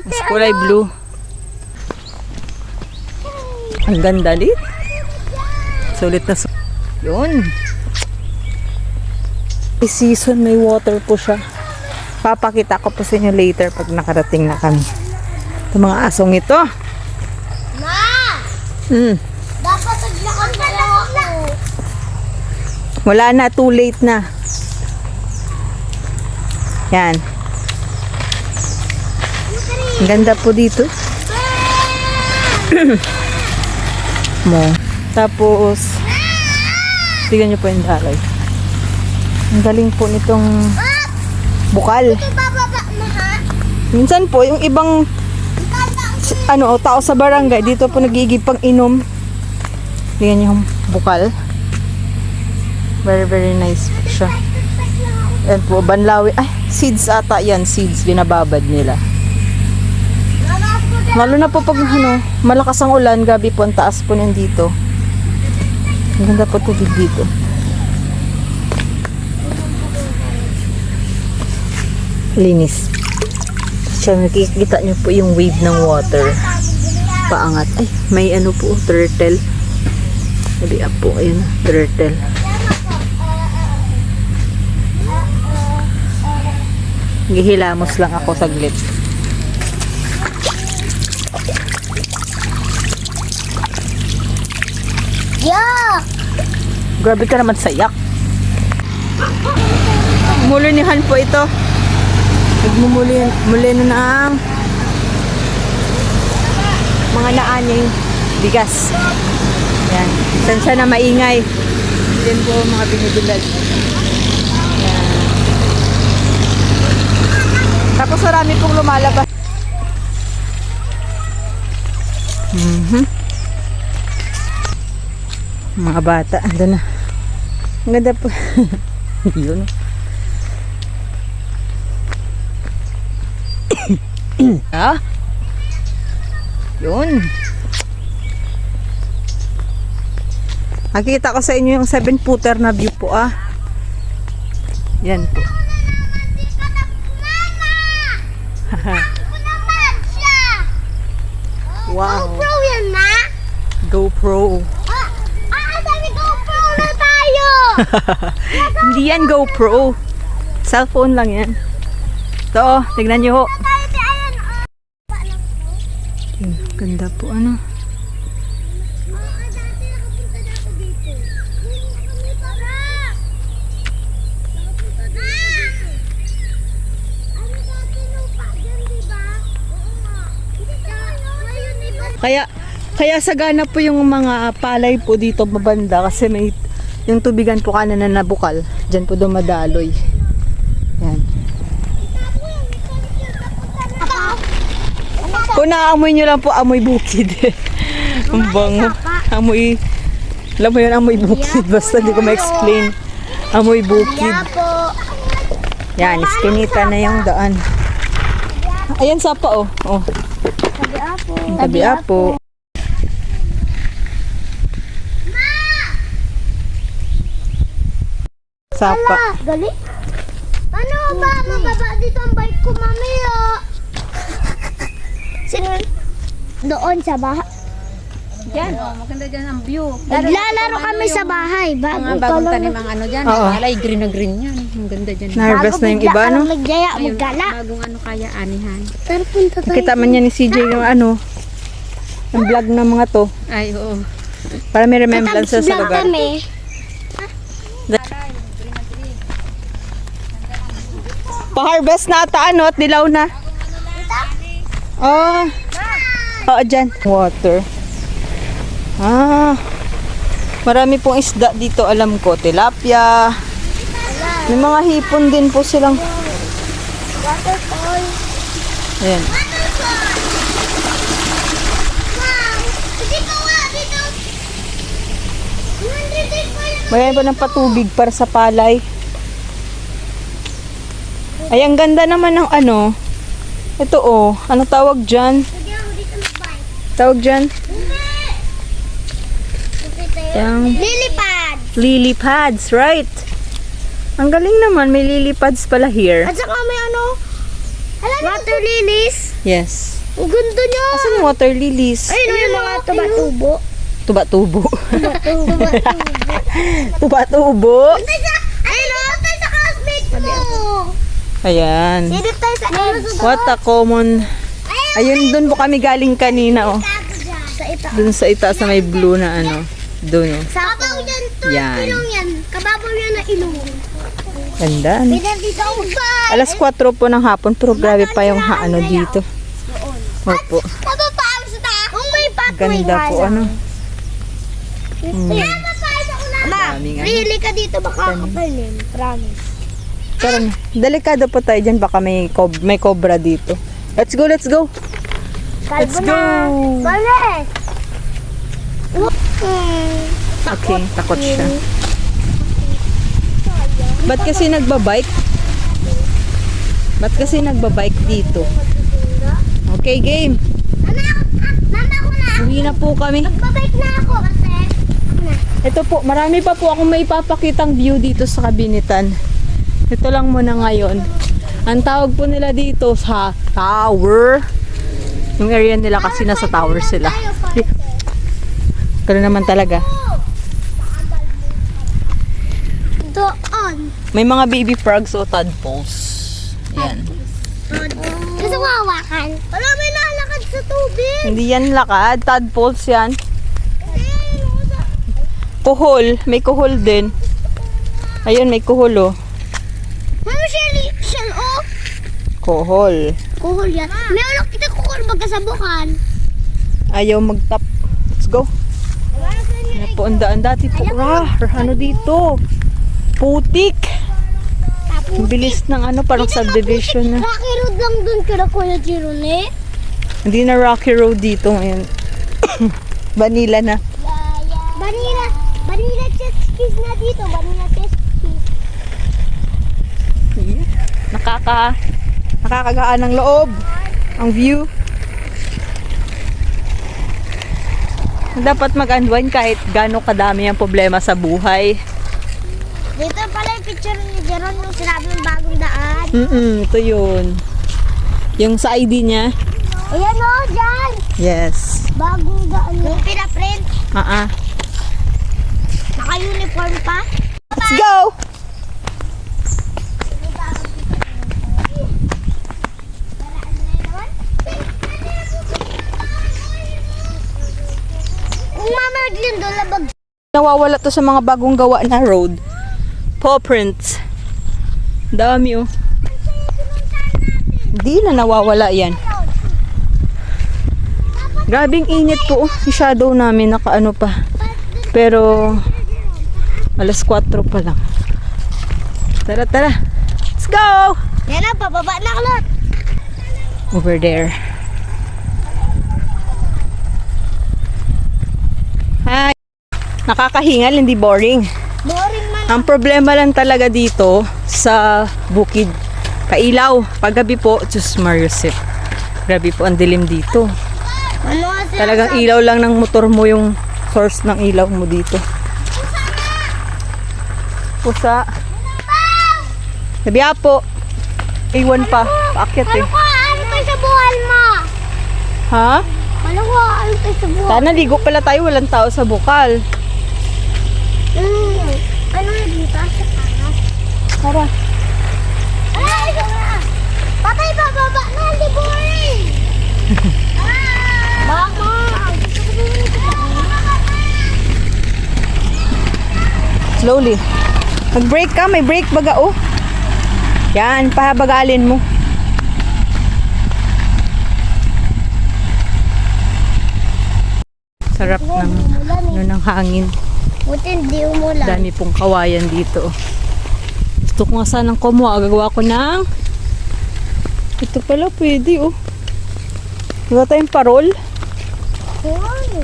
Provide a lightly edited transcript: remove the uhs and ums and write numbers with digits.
Mas kulay blue. Ang ganda din. Sulit na sulit. Yun. May season, may water po siya. Papakita ko po sa inyo later pag nakarating na kami. Ito mga asong ito. Ma! Dapat naglakad na lang ako. Wala na, too late na. Yan. Ang ganda po dito. Mo. Tapos, tignan nyo po yung dalay. Ang galing po nitong bukal. Minsan po, yung ibang tao sa barangay, dito po nagigipang inom. Tignan nyo yung bukal. Very, very nice po siya. Yan po, banlawi. Ay, seeds ata yan. Seeds, binababad nila. Lalo na po pag malakas ang ulan, gabi po, ang taas po nandito. Ang ganda po tubig dito. Linis. So, nakikita nyo po yung wave ng water. Paangat. Ay, may po, turtle. Sabi po, ayun, turtle. Gihilamos lang ako saglit. Yak! Grabe ka naman sa yak. Mulinihan po ito. Nagmumulin na ang mga naanyang bigas. Yan. Sensya na maingay. Yan po mga binibilad. Yan. Tapos marami pong lumalabas. Mga bata, andun na. Ang ganda po. Yun. Ah? Yun. Nakikita ko sa inyo yung 7-footer na view po, ah. Yan po. Wow. GoPro yan, ma? GoPro. Sabi GoPro na tayo! Hindi yan GoPro. Cellphone lang yan. Ito, tignan nyo ho. Ganda po, ano. Kaya sagana po yung mga palay po dito mabanda kasi may yung tubigan po kanan na nabukal. Diyan po dumadaloy. Yan. Kung naamoy nyo lang po, amoy bukid. Ang bango. Amoy, alam mo yun, amoy bukid. Basta di ko ma-explain. Amoy bukid. Yan, iskinita na yung daan. Ayan, sapa, oh. Oh. Tabi apo. Sapa. Gali? Paano ba mababa dito ang bike ko, mami? Sino? Doon sa bahay. Diyan, maganda dyan ang view. Naglalaro kami sa bahay. Mga bagong tanim ang ano dyan. Alay, green na green yan. Ang ganda dyan. Na-harvest na yung iba, no? Nagjaya, maggala. Bagong ano kaya, anihan. Pero punta tayo. Nakita man niya ni CJ yung ano, yung vlog ng mga to. Ay, oo. Para may remembrance sa lugar. Kami. Pa-harvest na ata, ano, at dilaw na. Oh. Oo, dyan. Water. Ah. Marami pong isda dito, alam ko. Tilapia. May mga hipon din po silang. Waterfall. Ayan. Mayroon po ng patubig para sa palay. Ay, ang ganda naman ng ano. Ito, oh. Ano tawag dyan? Tawag dyan? Yung Lily pad. lily pads, right? Ang galing naman. May lily pads pala here. At saka may ano? Water lilies. Yes. Ang ganda niya. Asan yung water lilies? Ayun yung mga tuba-tubo. Tuba-tubo. Tuba-tubo. Tuba-tubo. Ayun o, tayo sa classmate mo. Ayan. Dito tayo sa edge. What a common. Ayun, dun po kami galing kanina, oh. Sa ita. Dun sa itaas na may blue na ano. Dun, oh. Kababaw yan to. Yan. Ilong yan. Kababaw yan na ilong. Ganda. Pinag dito ako ba? Alas 4 po ng hapon, pero grabe pa yung ano dito. Opo. Mapapaam sa ta. Kung may pathway Ganda po, ano. Kaya mapayos ako na. Ma, Daming ano. really ka dito baka kapalin. Promise. Tara na. Delikado po tayo dyan, baka may cobra dito. Let's go, let's go. Let's go. Balik. Okay, takot siya. Ba't kasi nagbabike? Ba't kasi nagbabike dito? Okay, game. Mama ko na. Uwi na po kami. Babalik na ako kasi. Ito po, marami pa po akong may ipapakitang view dito sa Kabinitan. Ito lang muna ngayon. Ang tawag po nila dito sa tower. Yung area nila kasi nasa tower sila. Pero naman talaga. Doon. May mga baby frogs o tadpoles. Ayan. Gusto ko hawakan. Wala, may nalakad sa tubig. Hindi yan lakad. Tadpoles yan. Kuhol. May kuhol din. Ayun, may kuhol oh. Mama, shell, oh. Kuhol. Kuhol yan. May ulang kita kuhol magkasabukan. Ayaw mag-tap. Let's go. Ano po, ang daan dati po. Ano dito? Putik. Ang bilis ng ano, parang subdivision na. Rocky Road lang dun kila Kuya Jirone. Hindi na Rocky Road dito ngayon. Vanilla na. Vanilla chest kiss na dito. Vanilla chest kiss. Nakakagaan ng loob. Ang view. Dapat mag-unwind kahit gano'ng kadami ang problema sa buhay. Dito pala yung picture ni Jeron yung sinabi ng bagong daan. Ito yun. Yung sa ID niya. Ayan o, dyan. Yes. Bagong daan. Yung pinaprint. Naka-uniform pa. Let's go! Kung mamaglim doon, labag. Nawawala to sa mga bagong gawa na road. Paw prints. Dami oh. Hindi na nawawala yan. Grabing init po oh. Yung shadow namin nakaano pa. Pero alas 4 pa lang. Tara, tara. Let's go! Yan na, pababa na kulot. Over there. Hi. Nakakahingal, hindi boring. Boring man. Ang problema lang talaga dito sa bukid, kailaw. Paggabi po, Diyos Mariusip. Grabe po ang dilim dito. Ano kasi? Talagang ilaw lang ng motor mo yung source ng ilaw mo dito. Pusa. Sabi po. Iwan pa. Paakyat eh. Ano kayo sa buhal mo? Ha? Ano kayo sa buhal? Sana ligo pala tayo. Walang tao sa bukal. Ano yung dito? Sa kanas? Tara. Ay, ito na. Patay, bababa na. Hindi boring. Mama. Gusto ko din ito. Slowly. Mag-brake ka. May brake baga oh. Yan. Pahabagalin mo. Sarap ng, ano, ng hangin. Buti hindi umulan. Dami pong kawayan dito. Gusto ko nga sanang kumuha. Gagawa ko ng... Ito pala pwede oh. Diba tayong parol? Wow.